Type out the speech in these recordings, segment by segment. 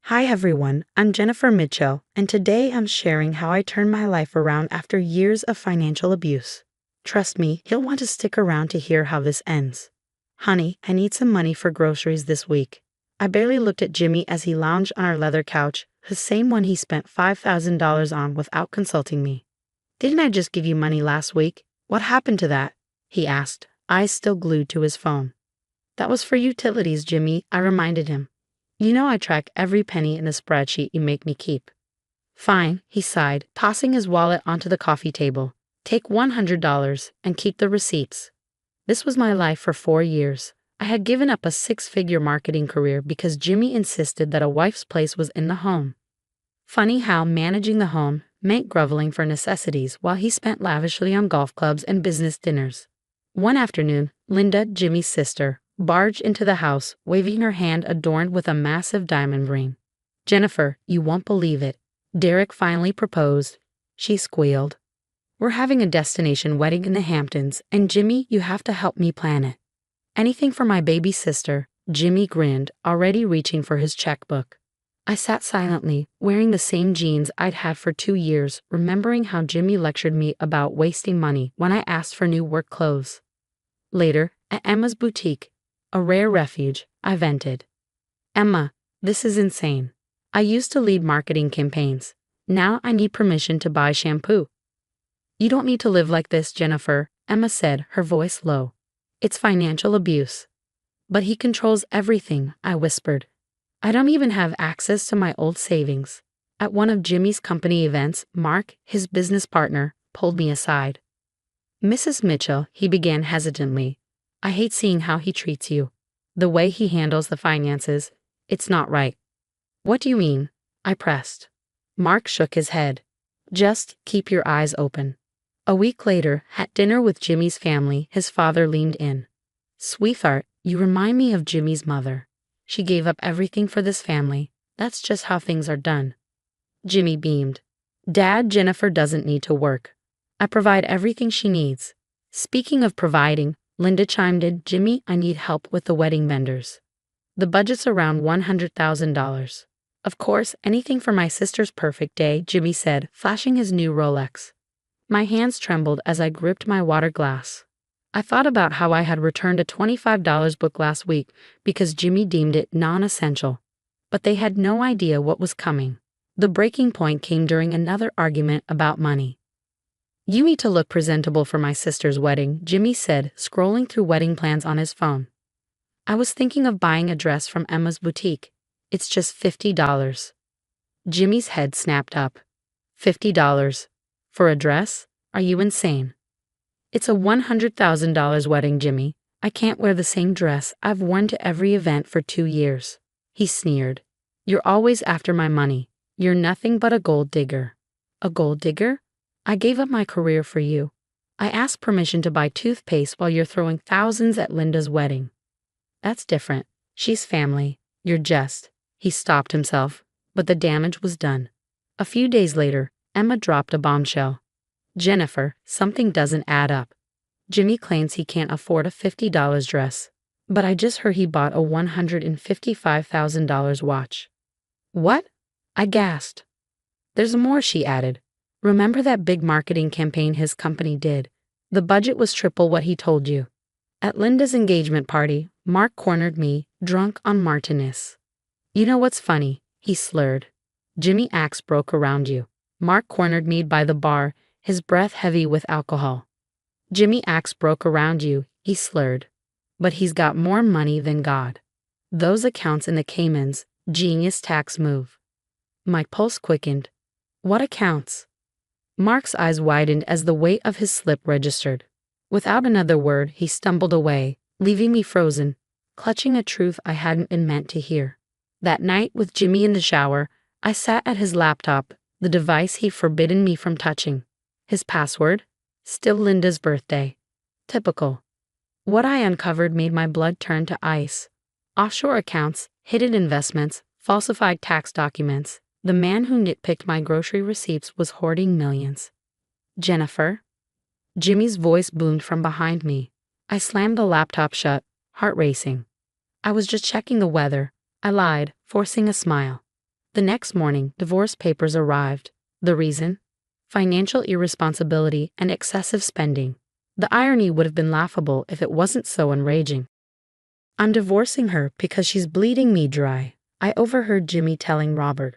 Hi everyone, I'm Jennifer Mitchell, and today I'm sharing how I turned my life around after years of financial abuse. Trust me, you'll want to stick around to hear how this ends. Honey, I need some money for groceries this week. I barely looked at Jimmy as he lounged on our leather couch, the same one he spent $5,000 on without consulting me. Didn't I just give you money last week? What happened to that? He asked, eyes still glued to his phone. That was for utilities, Jimmy, I reminded him. You know I track every penny in the spreadsheet you make me keep. Fine, he sighed, tossing his wallet onto the coffee table. Take $100 and keep the receipts. This was my life for 4 years. I had given up a 6-figure marketing career because Jimmy insisted that a wife's place was in the home. Funny how managing the home meant groveling for necessities while he spent lavishly on golf clubs and business dinners. One afternoon, Linda, Jimmy's sister, barged into the house, waving her hand adorned with a massive diamond ring. Jennifer, you won't believe it. Derek finally proposed, she squealed. We're having a destination wedding in the Hamptons, and Jimmy, you have to help me plan it. Anything for my baby sister, Jimmy grinned, already reaching for his checkbook. I sat silently, wearing the same jeans I'd had for 2 years, remembering how Jimmy lectured me about wasting money when I asked for new work clothes. Later, at Emma's boutique, a rare refuge, I vented. Emma, this is insane. I used to lead marketing campaigns. Now I need permission to buy shampoo. You don't need to live like this, Jennifer, Emma said, her voice low. It's financial abuse. But he controls everything, I whispered. I don't even have access to my old savings. At one of Jimmy's company events, Mark, his business partner, pulled me aside. Mrs. Mitchell, he began hesitantly. I hate seeing how he treats you. The way he handles the finances, it's not right. What do you mean? I pressed. Mark shook his head. Just keep your eyes open. A week later, at dinner with Jimmy's family, his father leaned in. Sweetheart, you remind me of Jimmy's mother. She gave up everything for this family. That's just how things are done. Jimmy beamed. Dad, Jennifer doesn't need to work. I provide everything she needs. Speaking of providing, Linda chimed in, Jimmy, I need help with the wedding vendors. The budget's around $100,000. Of course, anything for my sister's perfect day, Jimmy said, flashing his new Rolex. My hands trembled as I gripped my water glass. I thought about how I had returned a $25 book last week because Jimmy deemed it non-essential. But they had no idea what was coming. The breaking point came during another argument about money. You need to look presentable for my sister's wedding, Jimmy said, scrolling through wedding plans on his phone. I was thinking of buying a dress from Emma's boutique. It's just $50. Jimmy's head snapped up. $50? For a dress? Are you insane? It's a $100,000 wedding, Jimmy. I can't wear the same dress I've worn to every event for 2 years. He sneered. You're always after my money. You're nothing but a gold digger. A gold digger? I gave up my career for you. I asked permission to buy toothpaste while you're throwing thousands at Linda's wedding. That's different. She's family. You're just. He stopped himself, but the damage was done. A few days later, Emma dropped a bombshell. Jennifer, something doesn't add up. Jimmy claims he can't afford a $50 dress, but I just heard he bought a $155,000 watch. What? I gasped. There's more, she added. Remember that big marketing campaign his company did? The budget was triple what he told you. At Linda's engagement party, Mark cornered me, drunk on Martinez. You know what's funny? He slurred. Jimmy Axe broke around you. Mark cornered me by the bar, his breath heavy with alcohol. Jimmy Axe broke around you, he slurred. But he's got more money than God. Those accounts in the Caymans, genius tax move. My pulse quickened. What accounts? Mark's eyes widened as the weight of his slip registered. Without another word, he stumbled away, leaving me frozen, clutching a truth I hadn't been meant to hear. That night, with Jimmy in the shower, I sat at his laptop, the device he'd forbidden me from touching. His password? Still Linda's birthday. Typical. What I uncovered made my blood turn to ice. Offshore accounts, hidden investments, falsified tax documents. The man who nitpicked my grocery receipts was hoarding millions. Jennifer? Jimmy's voice boomed from behind me. I slammed the laptop shut, heart racing. I was just checking the weather. I lied, forcing a smile. The next morning, divorce papers arrived. The reason? Financial irresponsibility and excessive spending. The irony would have been laughable if it wasn't so enraging. I'm divorcing her because she's bleeding me dry, I overheard Jimmy telling Robert.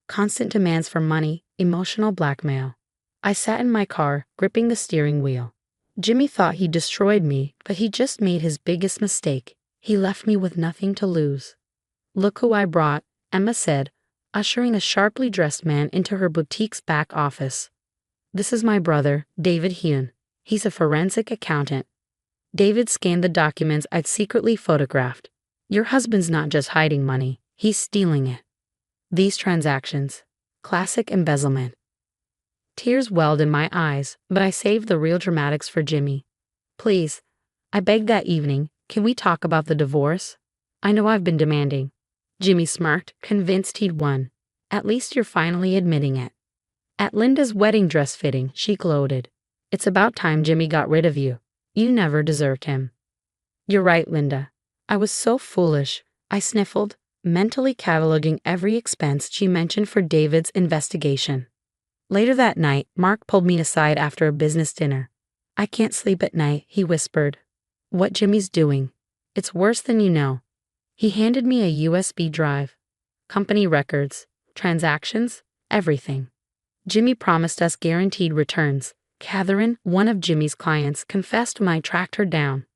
Constant demands for money, emotional blackmail. I sat in my car, gripping the steering wheel. Jimmy thought he destroyed me, but he just made his biggest mistake. He left me with nothing to lose. Look who I brought, Emma said, ushering a sharply dressed man into her boutique's back office. This is my brother, David Heun. He's a forensic accountant. David scanned the documents I'd secretly photographed. Your husband's not just hiding money, he's stealing it. These transactions. Classic embezzlement. Tears welled in my eyes, but I saved the real dramatics for Jimmy. Please, I begged that evening, can we talk about the divorce? I know I've been demanding. Jimmy smirked, convinced he'd won. At least you're finally admitting it. At Linda's wedding dress fitting, she gloated. It's about time Jimmy got rid of you. You never deserved him. You're right, Linda. I was so foolish, I sniffled, mentally cataloging every expense she mentioned for David's investigation. Later that night, Mark pulled me aside after a business dinner. I can't sleep at night, he whispered. What Jimmy's doing? It's worse than you know. He handed me a USB drive. Company records, transactions, everything. Jimmy promised us guaranteed returns. Catherine, one of Jimmy's clients, confessed when I tracked her down.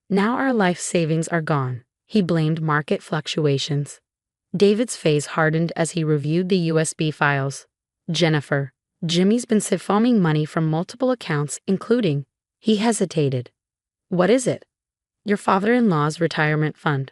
Now our life savings are gone. He blamed market fluctuations. David's face hardened as he reviewed the USB files. Jennifer, Jimmy's been siphoning money from multiple accounts, including. He hesitated. What is it? Your father-in-law's retirement fund.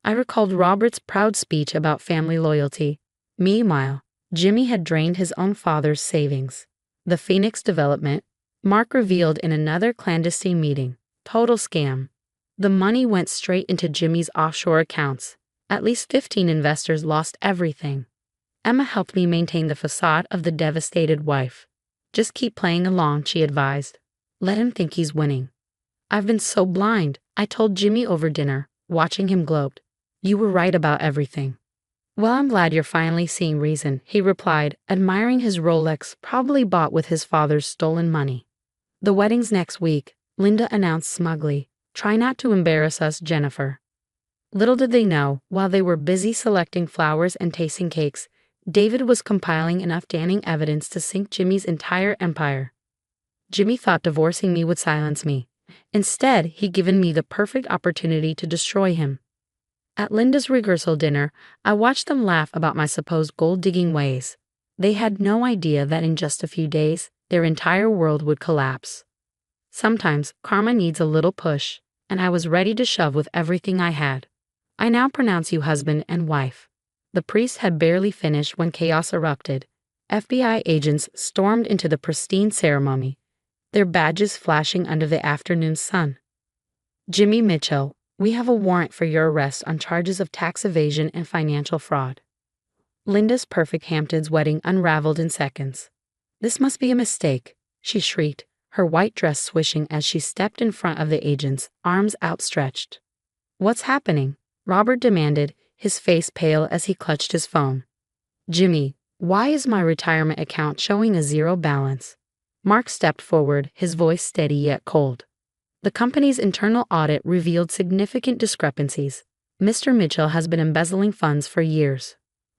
I recalled Robert's proud speech about family loyalty. Meanwhile, Jimmy had drained his own father's savings. The Phoenix development, Mark revealed in another clandestine meeting. Total scam. The money went straight into Jimmy's offshore accounts. At least 15 investors lost everything. Emma helped me maintain the facade of the devastated wife. Just keep playing along, she advised. Let him think he's winning. I've been so blind, I told Jimmy over dinner, watching him gloat. You were right about everything. Well, I'm glad you're finally seeing reason, he replied, admiring his Rolex probably bought with his father's stolen money. The wedding's next week, Linda announced smugly. Try not to embarrass us, Jennifer. Little did they know, while they were busy selecting flowers and tasting cakes, David was compiling enough damning evidence to sink Jimmy's entire empire. Jimmy thought divorcing me would silence me. Instead, he'd given me the perfect opportunity to destroy him. At Linda's rehearsal dinner, I watched them laugh about my supposed gold-digging ways. They had no idea that in just a few days, their entire world would collapse. Sometimes, karma needs a little push, and I was ready to shove with everything I had. I now pronounce you husband and wife. The priest had barely finished when chaos erupted. FBI agents stormed into the pristine ceremony, their badges flashing under the afternoon sun. Jimmy Mitchell, we have a warrant for your arrest on charges of tax evasion and financial fraud. Linda's perfect Hamptons wedding unraveled in seconds. This must be a mistake, she shrieked, her white dress swishing as she stepped in front of the agents, arms outstretched. What's happening? Robert demanded, his face pale as he clutched his phone. Jimmy, why is my retirement account showing a zero balance? Mark stepped forward, his voice steady yet cold. The company's internal audit revealed significant discrepancies. Mr. Mitchell has been embezzling funds for years.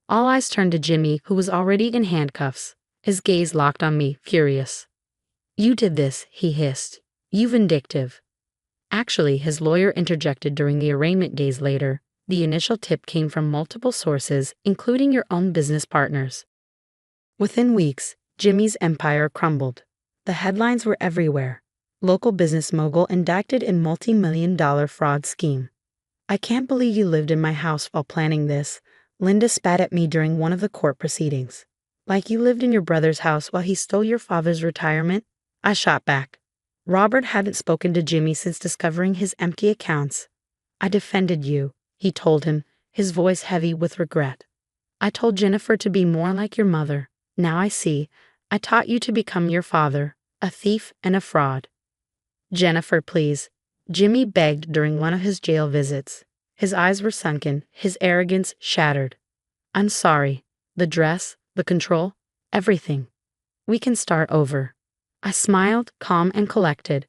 All eyes turned to Jimmy, who was already in handcuffs. His gaze locked on me, furious. You did this, he hissed. You vindictive. Actually, his lawyer interjected during the arraignment days later. The initial tip came from multiple sources, including your own business partners. Within weeks, Jimmy's empire crumbled. The headlines were everywhere. Local business mogul indicted in multi-million-dollar fraud scheme. I can't believe you lived in my house while planning this, Linda spat at me during one of the court proceedings. Like you lived in your brother's house while he stole your father's retirement? I shot back. Robert hadn't spoken to Jimmy since discovering his empty accounts. I defended you, he told him, his voice heavy with regret. I told Jennifer to be more like your mother. Now I see. I taught you to become your father, a thief and a fraud. Jennifer, please, Jimmy begged during one of his jail visits. His eyes were sunken, his arrogance shattered. I'm sorry. The dress, the control, everything. We can start over. I smiled, calm and collected,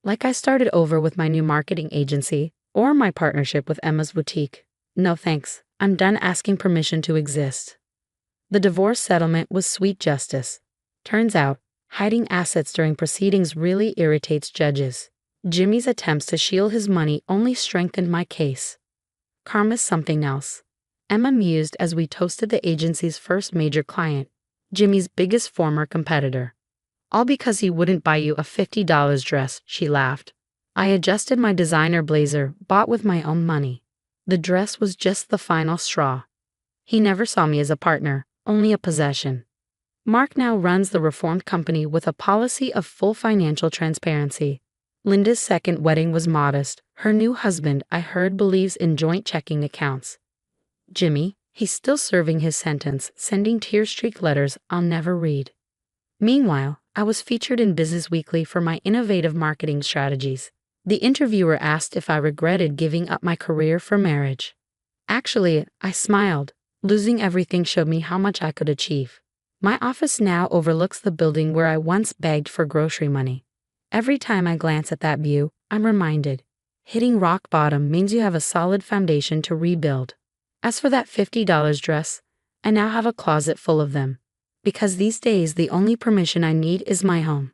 like I started over with my new marketing agency or my partnership with Emma's boutique. No thanks, I'm done asking permission to exist. The divorce settlement was sweet justice. Turns out, hiding assets during proceedings really irritates judges. Jimmy's attempts to shield his money only strengthened my case. Karma's something else. Emma mused as we toasted the agency's first major client, Jimmy's biggest former competitor. All because he wouldn't buy you a $50 dress, she laughed. I adjusted my designer blazer, bought with my own money. The dress was just the final straw. He never saw me as a partner, only a possession. Mark now runs the reformed company with a policy of full financial transparency. Linda's second wedding was modest. Her new husband, I heard, believes in joint checking accounts. Jimmy, he's still serving his sentence, sending tear-streaked letters I'll never read. Meanwhile, I was featured in Business Weekly for my innovative marketing strategies. The interviewer asked if I regretted giving up my career for marriage. Actually, I smiled. Losing everything showed me how much I could achieve. My office now overlooks the building where I once begged for grocery money. Every time I glance at that view, I'm reminded, hitting rock bottom means you have a solid foundation to rebuild. As for that $50 dress, I now have a closet full of them. Because these days the only permission I need is my home.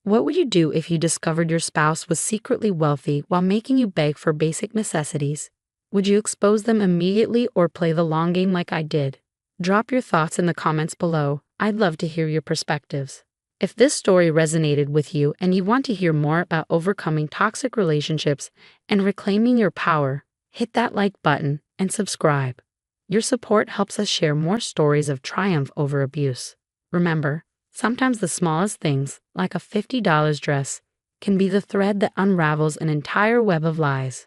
What would you do if you discovered your spouse was secretly wealthy while making you beg for basic necessities? Would you expose them immediately or play the long game like I did? Drop your thoughts in the comments below. I'd love to hear your perspectives. If this story resonated with you and you want to hear more about overcoming toxic relationships and reclaiming your power, hit that like button and subscribe. Your support helps us share more stories of triumph over abuse. Remember, sometimes the smallest things, like a $50 dress, can be the thread that unravels an entire web of lies.